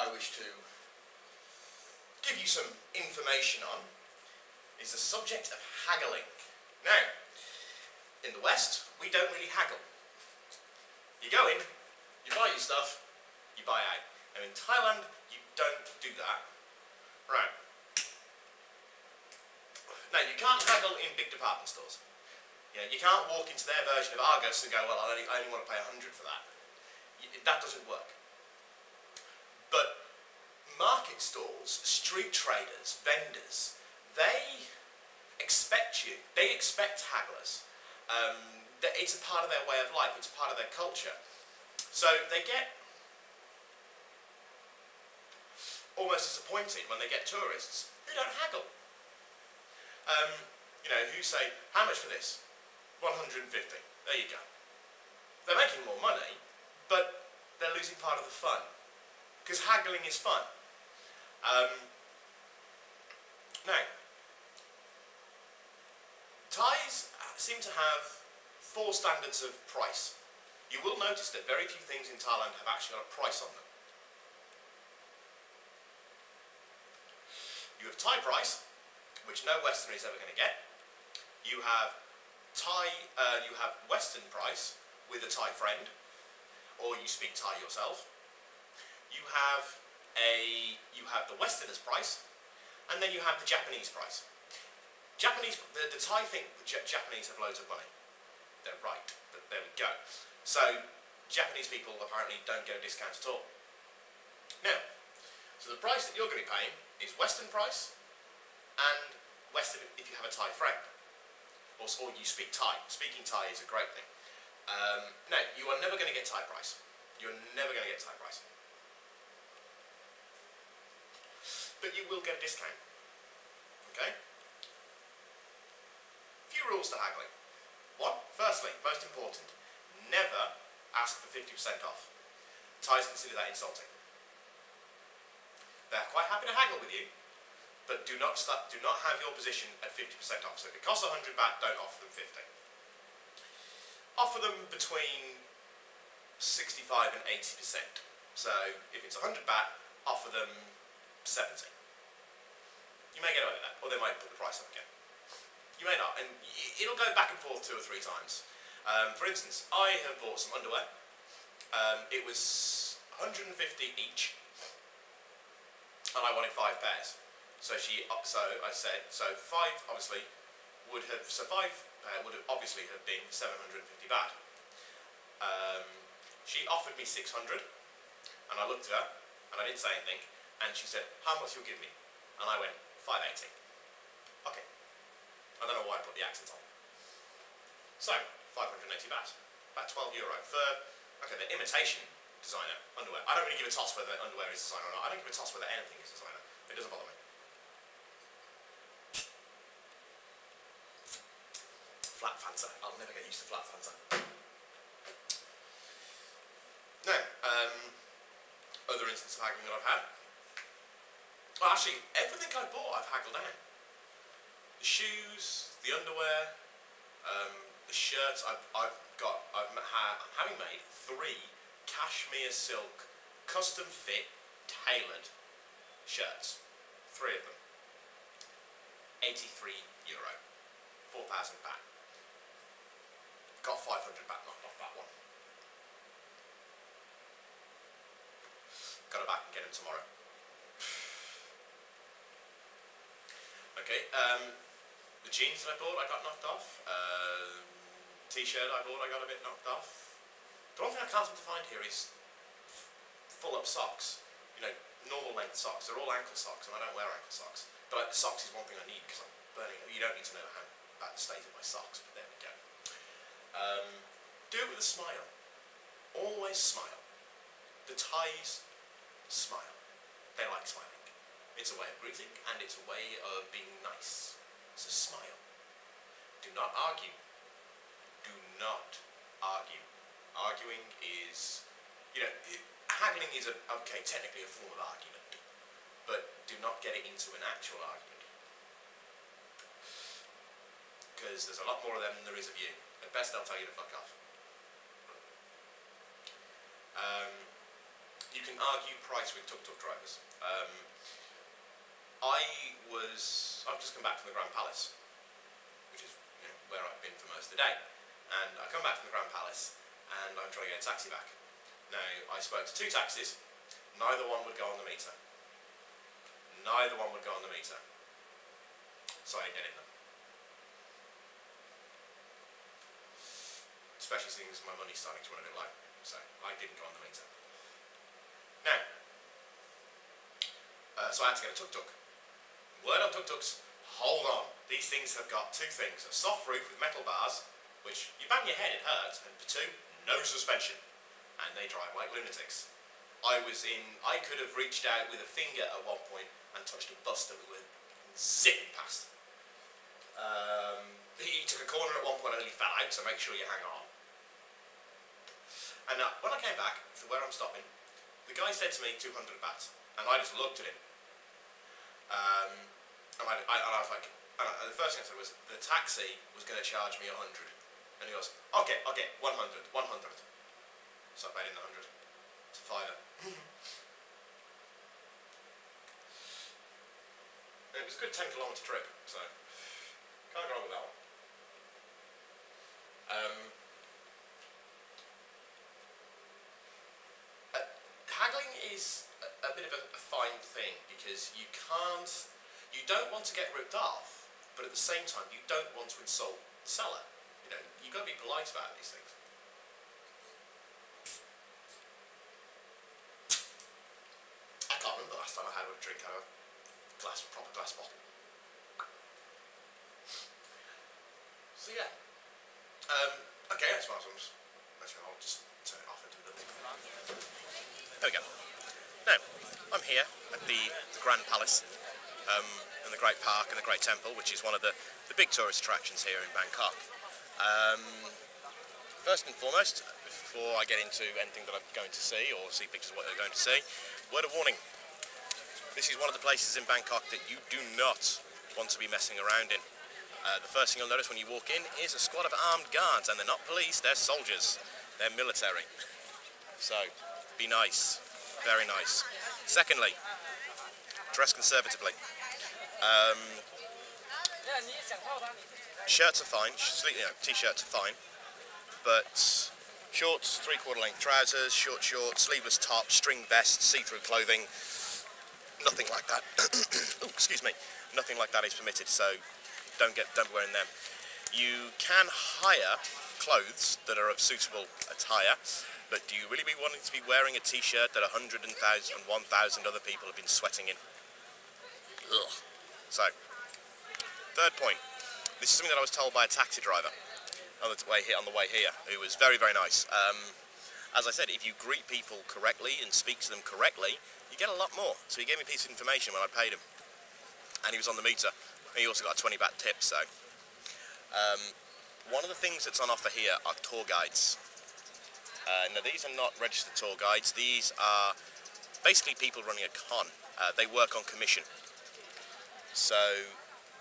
I wish to give you some information on is the subject of haggling. Now, in the West, we don't really haggle. You go in, you buy your stuff, you buy out. Now in Thailand, you don't do that. Right. Now, you can't haggle in big department stores. You know, you can't walk into their version of Argos and go, well, I only want to pay 100 for that. That doesn't work. But market stalls, street traders, vendors, they expect you. They expect hagglers. It's a part of their way of life. It's part of their culture. So they get almost disappointed when they get tourists who don't haggle. You know, who say, how much for this? 150. There you go. They're making more money, but they're losing part of the fun. Because haggling is fun. Now, Thais seem to have 4 standards of price. You will notice that very few things in Thailand have actually got a price on them. You have Thai price, which no Westerner is ever going to get. You have you have Western price with a Thai friend, or you speak Thai yourself. You have the Westerner's price, and then you have the Japanese price. The Thai think the Japanese have loads of money. They're right, but there we go. So Japanese people apparently don't get a discount at all. Now, so the price that you're going to be paying is Western price, and Western if you have a Thai friend, or you speak Thai. Speaking Thai is a great thing. Now, you are never going to get Thai price. You're never going to get Thai price. But you will get a discount. Okay? Few rules to haggling. 1. Firstly, most important, never ask for 50% off. Thais consider that insulting. They're quite happy to haggle with you, but do not have your position at 50% off. So if it costs 100 baht, don't offer them 50. Offer them between 65 and 80%. So if it's 100 baht, offer them 70. You may get away with that, or they might put the price up again. You may not, and it'll go back and forth 2 or 3 times. For instance, I have bought some underwear. It was 150 each, and I wanted 5 pairs. So I said, 5 obviously would have, 5 would have obviously have been 750 baht. She offered me 600, and I looked at her, and I didn't say anything, and she said, how much you'll give me? And I went, 580. Okay. I don't know why I put the accent on. So, 580 baht, about €12 for, okay, the imitation designer underwear. I don't really give a toss whether underwear is designer or not. I don't give a toss whether anything is designer. It doesn't bother me. Flat Fanta. I'll never get used to flat Fanta. Now, other instances of haggling that I've had. Well, actually, everything I bought I've haggled down. The shoes, the underwear, the shirts. I'm having made 3 cashmere silk, custom fit, tailored shirts. 3 of them. €83. 4,000 baht. Got 500 baht knocked off that one. Gotta back and get them tomorrow. Okay, the jeans that I bought, I got knocked off. T-shirt I bought, I got a bit knocked off. The one thing I can't seem to find here is full-up socks. You know, normal length socks. They're all ankle socks, and I don't wear ankle socks. But socks is one thing I need because I'm burning. You don't need to know how bad the state of my socks, but there we go. Do it with a smile. Always smile. The Thais smile. They like smiling. It's a way of greeting, and it's a way of being nice. So smile. Do not argue. Do not argue. Arguing is, you know, haggling is okay, technically a form of argument, but do not get it into an actual argument. Because there's a lot more of them than there is of you. At best, they'll tell you to fuck off. you can argue price with tuk-tuk drivers. I've just come back from the Grand Palace, which is where I've been for most of the day. And I come back from the Grand Palace, and I'm trying to get a taxi back. Now, I spoke to 2 taxis, neither one would go on the meter. Neither one would go on the meter. So I ain't getting them. Especially seeing as my money's starting to run a bit low. So I didn't go on the meter. Now, so I had to get a tuk-tuk. Word on tuk-tuks, hold on. These things have got 2 things. A soft roof with metal bars, which you bang your head, it hurts, and 2, no suspension. And they drive like lunatics. I could have reached out with a finger at one point and touched a bus that we were zipping past. He took a corner at one point and he fell out, so make sure you hang on. And when I came back to where I'm stopping, the guy said to me 200 baht, and I just looked at him. And I was like, the first thing I said was, the taxi was going to charge me 100. And he goes, okay, 100. So I paid him the 100. It's a fiver. And it was a good 10-kilometre trip, so can't go wrong with that one. Haggling is a bit of a fine thing, because you don't want to get ripped off, but at the same time you don't want to insult the seller. You've got to be polite about these things. I can't remember the last time I had a drink out of a proper glass bottle. So yeah. Okay, that's what I'll just turn it off and do the thing. There we go. Now, I'm here at the Grand Palace, and the Great Park and the Great Temple, which is one of the big tourist attractions here in Bangkok. First and foremost, before I get into anything that I'm going to see or see pictures of what they're going to see, word of warning. This is one of the places in Bangkok that you do not want to be messing around in. The first thing you'll notice when you walk in is a squad of armed guards, and they're not police, they're soldiers. They're military. So, be nice. Very nice. Secondly, dress conservatively. Shirts are fine, t-shirts are fine, but shorts, 3/4 length trousers, short shorts, sleeveless tops, string vests, see-through clothing, nothing like that. Ooh, excuse me. Nothing like that is permitted, so don't be wearing them. You can hire clothes that are of suitable attire, but do you really be wanting to be wearing a t-shirt that 100,000 and 1,000 other people have been sweating in? Ugh. So, third point. This is something that I was told by a taxi driver on the way here, who was very, very nice. As I said, if you greet people correctly and speak to them correctly, you get a lot more. So he gave me a piece of information when I paid him, and he was on the meter. And he also got a 20 baht tip. So, one of the things that's on offer here are tour guides. Now, these are not registered tour guides. These are basically people running a con. They work on commission. So,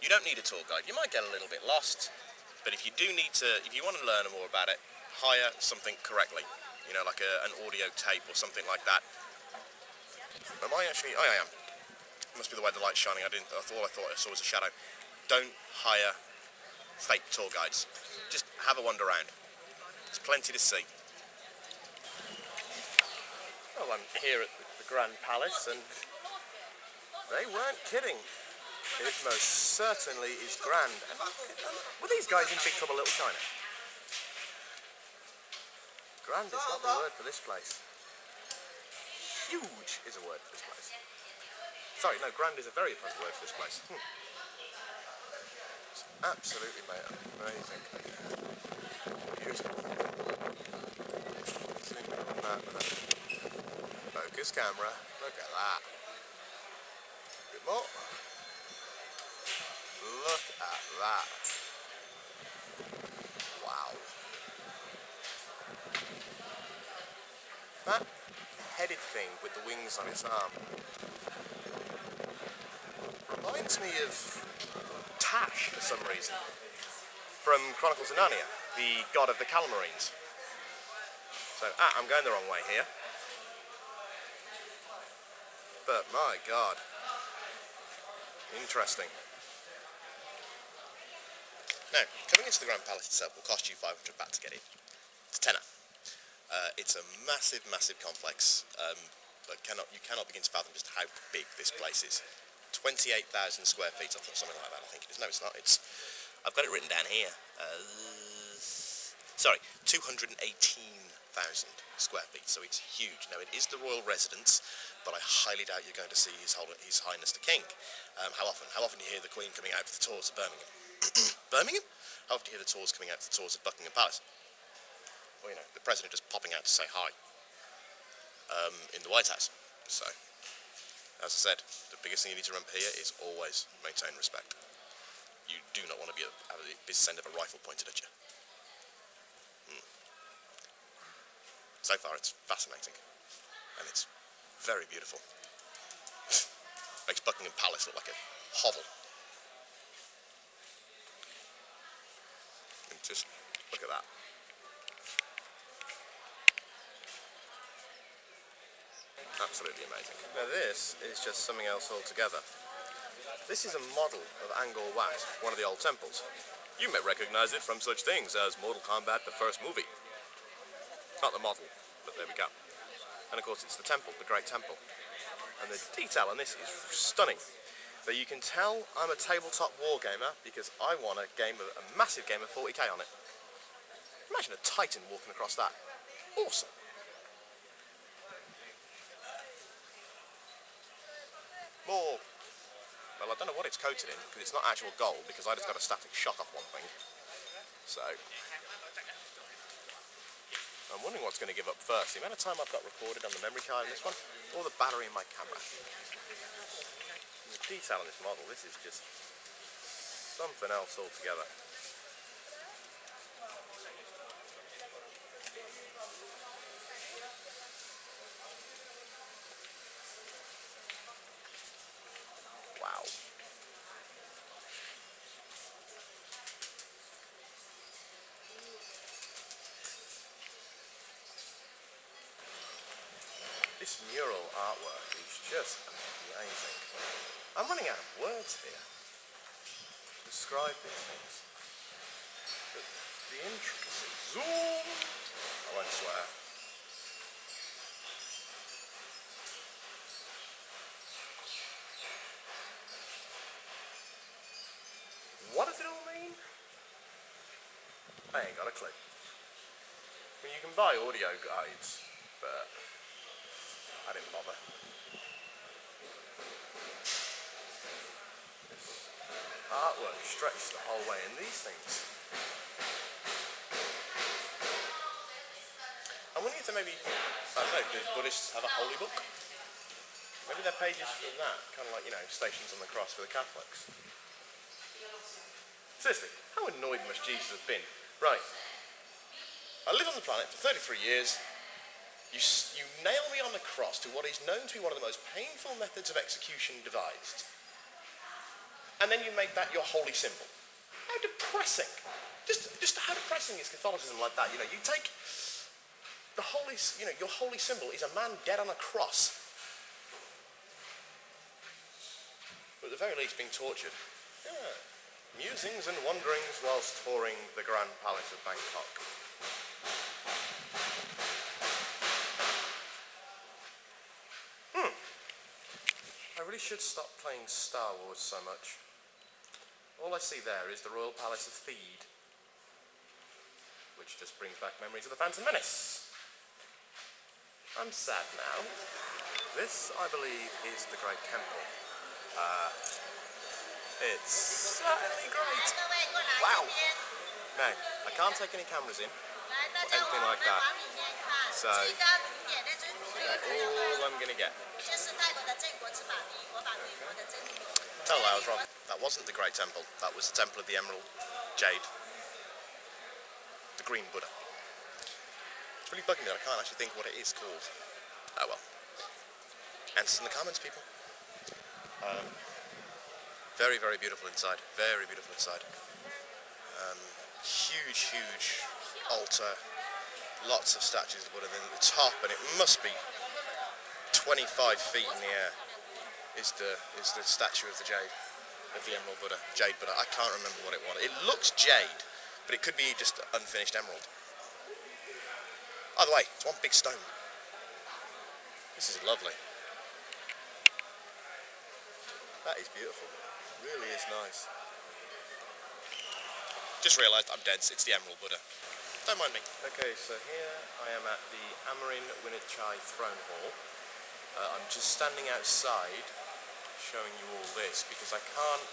you don't need a tour guide. You might get a little bit lost, but if you want to learn more about it, hire something correctly. Like an audio tape or something like that. Am I actually? Oh, I am. It must be the way the light's shining. All I thought I saw was a shadow. Don't hire fake tour guides. Just have a wander around. There's plenty to see. Well, I'm here at the Grand Palace, and they weren't kidding. It most certainly is grand. Were these guys in big trouble, Little China? Grand is not the word for this place. Huge is a word for this place. Sorry, no, grand is a very opposite word for this place. It's absolutely amazing. Beautiful. Focus camera. Look at that. A bit more. Look at that. Wow. That headed thing with the wings on its arm reminds me of Tash for some reason, from Chronicles of Narnia, the god of the Calmarines. So, I'm going the wrong way here. but my god. Interesting. Now, coming into the Grand Palace itself will cost you 500 baht to get in. It's a tenner. It's a massive, massive complex, but you cannot begin to fathom just how big this place is. 28,000 square feet, I thought something like that, I think it is. No, it's not. I've got it written down here. Sorry, 218,000 square feet, so it's huge. Now, it is the royal residence, but I highly doubt you're going to see His Highness the King. How often? How often do you hear the Queen coming out for the tours of Birmingham? Birmingham? How often do you hear the tours coming out for the tours of Buckingham Palace? Well, you know, the President just popping out to say hi in the White House. So, as I said, the biggest thing you need to remember here is always maintain respect. You do not want to be at the business end of a rifle pointed at you. So far, it's fascinating, and it's very beautiful. Makes Buckingham Palace look like a hovel. And just look at that. Absolutely amazing. Now this is just something else altogether. This is a model of Angkor Wat, one of the old temples. You may recognize it from such things as Mortal Kombat, the first movie. Not the model, but there we go. And of course it's the temple, the Great Temple. And the detail on this is stunning. But you can tell I'm a tabletop wargamer because I want a massive game of 40k on it. Imagine a Titan walking across that. Awesome. More, well, I don't know what it's coated in, because it's not actual gold, because I just got a static shock off one thing. So, I'm wondering what's going to give up first. The amount of time I've got recorded on the memory card in this one, or the battery in my camera. And the detail on this model, this is just something else altogether. Wow. This mural artwork is just amazing. I'm running out of words here to describe these things. But the intricacy. Zoom! I won't swear. What does it all mean? I ain't got a clue. I mean, you can buy audio guides, but I didn't bother. This artwork stretched the whole way in these things. I'm wondering if maybe, I don't know, do Buddhists have a holy book? Maybe they're pages from that, kind of like, you know, Stations on the Cross for the Catholics. Seriously, how annoyed must Jesus have been? Right, I live on the planet for 33 years, you nail me on the cross to what is known to be one of the most painful methods of execution devised. And then you make that your holy symbol. How depressing. Just how depressing is Catholicism like that? You know, you take the holy, you know, your holy symbol is a man dead on a cross. But at the very least being tortured. Yeah. Musings and wanderings whilst touring the Grand Palace of Bangkok. I really should stop playing Star Wars so much. All I see there is the Royal Palace of Theed, which just brings back memories of the Phantom Menace. I'm sad now. This, I believe, is the Great Temple. It's certainly great. Wow. Now, I can't take any cameras in, or anything like that. So, all I'm going to get. Tell you, I was wrong. That wasn't the Great Temple. That was the Temple of the Emerald Jade. The Green Buddha. It's really bugging me that I can't actually think what it is called. Oh well. Answers in the comments, people. Very, very beautiful inside. Very beautiful inside. Huge, huge altar. Lots of statues of Buddha at the top, and it must be 25 feet in the air. is the statue of the jade, of the Emerald Buddha, Jade Buddha. I can't remember what it was. It looks jade, but it could be just unfinished emerald. Either way, it's one big stone. This is lovely. That is beautiful. Really is nice. Just realised I'm dead. It's the Emerald Buddha. Don't mind me. Okay, so here I am at the Amarin Winnichai Throne Hall. I'm just standing outside showing you all this because I can't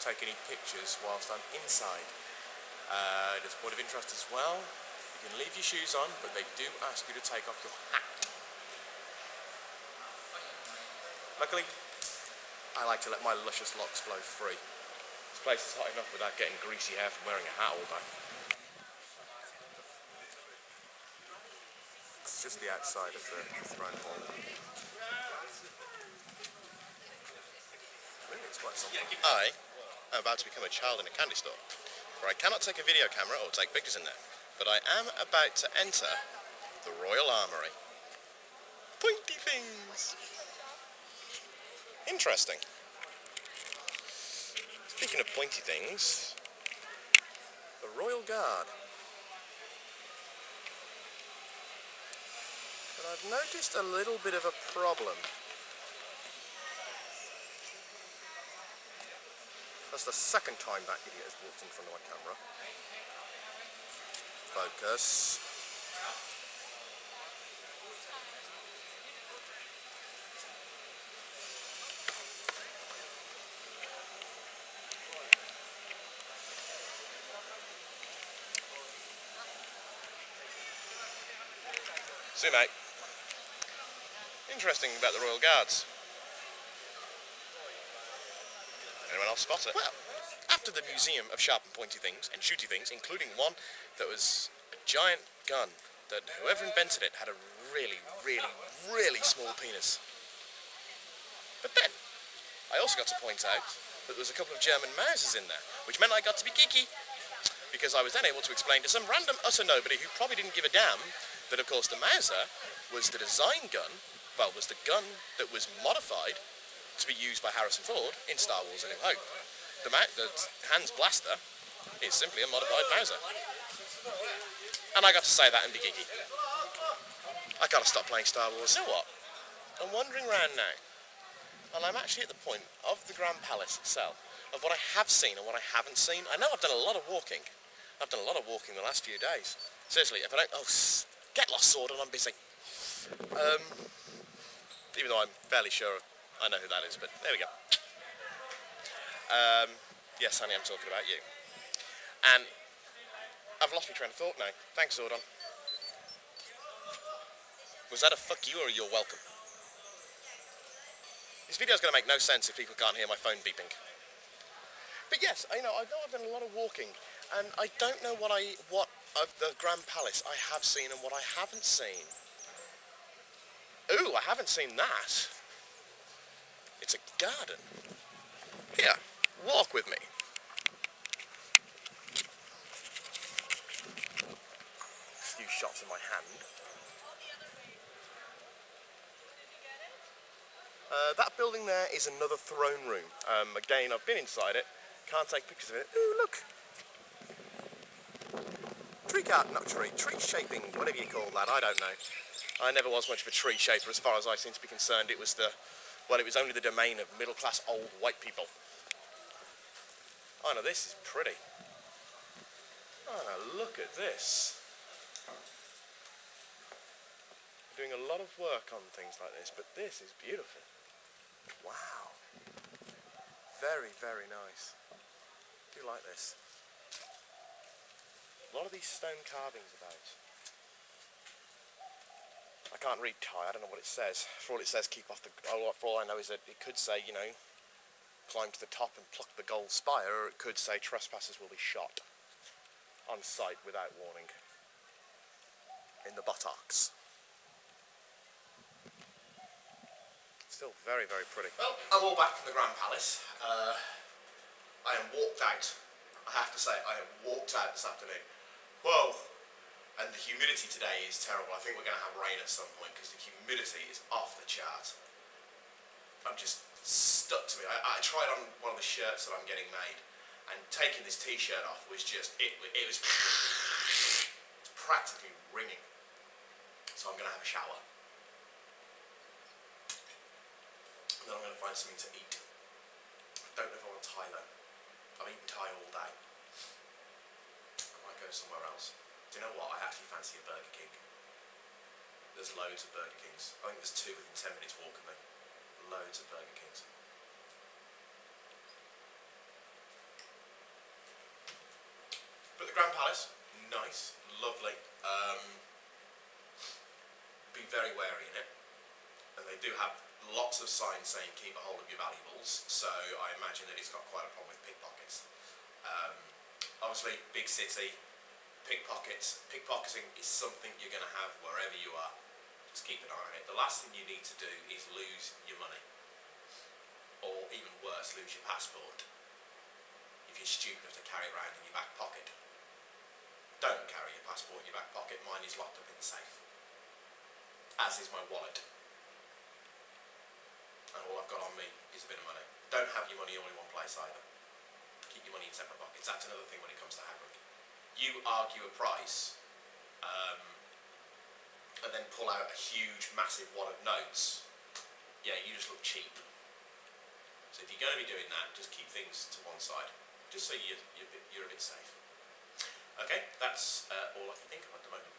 take any pictures whilst I'm inside. There's a point of interest as well. You can leave your shoes on, but they do ask you to take off your hat. Luckily, I like to let my luscious locks flow free. This place is hot enough without getting greasy hair from wearing a hat all day. It's just the outside of the throne hall. Really, it's quite something. I am about to become a child in a candy store, where I cannot take a video camera or take pictures in there, but I am about to enter the Royal Armoury. Pointy things! Interesting. Speaking of pointy things, the Royal Guard. But I've noticed a little bit of a problem. That's the second time that idiot has walked in front of my camera. Focus. See, mate. Interesting about the Royal Guards. Anyone else spot it? Well, after the Museum of Sharp and Pointy Things and Shooty Things, including one that was a giant gun that whoever invented it had a really, really, really small penis. But then, I also got to point out that there was a couple of German Mausers in there, which meant I got to be geeky, because I was then able to explain to some random utter nobody who probably didn't give a damn that, of course, the Mauser was the design gun, well, was the gun that was modified to be used by Harrison Ford in Star Wars A New Hope. The Hans Blaster is simply a modified Mauser. And I got to say that and be geeky. I gotta stop playing Star Wars. You know what? I'm wandering around now, and I'm actually at the point of the Grand Palace itself, of what I have seen and what I haven't seen. I know I've done a lot of walking. I've done a lot of walking the last few days. Seriously, if I don't... Oh, get lost, Sword, and I'm busy. Even though I'm fairly sure I know who that is, but there we go. Yes, honey, I'm talking about you. And I've lost my train of thought now. Thanks, Zordon. Was that a fuck you or a you're welcome? This video's going to make no sense if people can't hear my phone beeping. But yes, I know I've done a lot of walking, and I don't know what of the Grand Palace I have seen and what I haven't seen. Ooh, I haven't seen that. It's a garden. Here, walk with me. A few shots in my hand. That building there is another throne room. Again, I've been inside it. Can't take pictures of it. Ooh, look. Tree garden, not tree shaping, whatever you call that, I don't know. I never was much of a tree shaper as far as I seem to be concerned. It was it was only the domain of middle-class old white people. Oh no, this is pretty. Oh no, look at this. I'm doing a lot of work on things like this, but this is beautiful. Wow. Very, very nice. I do like this. A lot of these stone carvings about. I can't read Thai, I don't know what it says. For all it says, keep off the... For all I know is that it could say, you know, climb to the top and pluck the gold spire, or it could say trespassers will be shot on sight without warning. In the buttocks. Still very, very pretty. Well, I'm all back from the Grand Palace. I am walked out. I have to say, I have walked out this afternoon. Whoa! And the humidity today is terrible. I think we're going to have rain at some point because the humidity is off the chart. I'm just stuck to me. I tried on one of the shirts that I'm getting made, and taking this t-shirt off was just, it was practically ringing. So I'm going to have a shower. And then I'm going to find something to eat. I don't know if I want Thailand. I've eaten Thai all day. I might go somewhere else. Do you know what? I actually fancy a Burger King. There's loads of Burger Kings. I think there's 2 within 10 minutes walk of me. Loads of Burger Kings. But the Grand Palace, nice, lovely. Be very wary in it. And they do have lots of signs saying keep a hold of your valuables, so I imagine that it's got quite a problem with pickpockets. Obviously, big city, pickpocketing is something you're going to have wherever you are. Just keep an eye on it. The last thing you need to do is lose your money, or even worse, lose your passport if you're stupid enough to carry it around in your back pocket. Don't carry your passport in your back pocket. Mine is locked up in the safe, as is my wallet. And all I've got on me is a bit of money. Don't have your money all in one place either. Keep your money in separate pockets. That's another thing when it comes to haggling. You argue a price, and then pull out a huge, massive wad of notes. Yeah, you just look cheap. So if you're going to be doing that, just keep things to one side, just so you're a bit safe. Okay, that's all I can think of at the moment.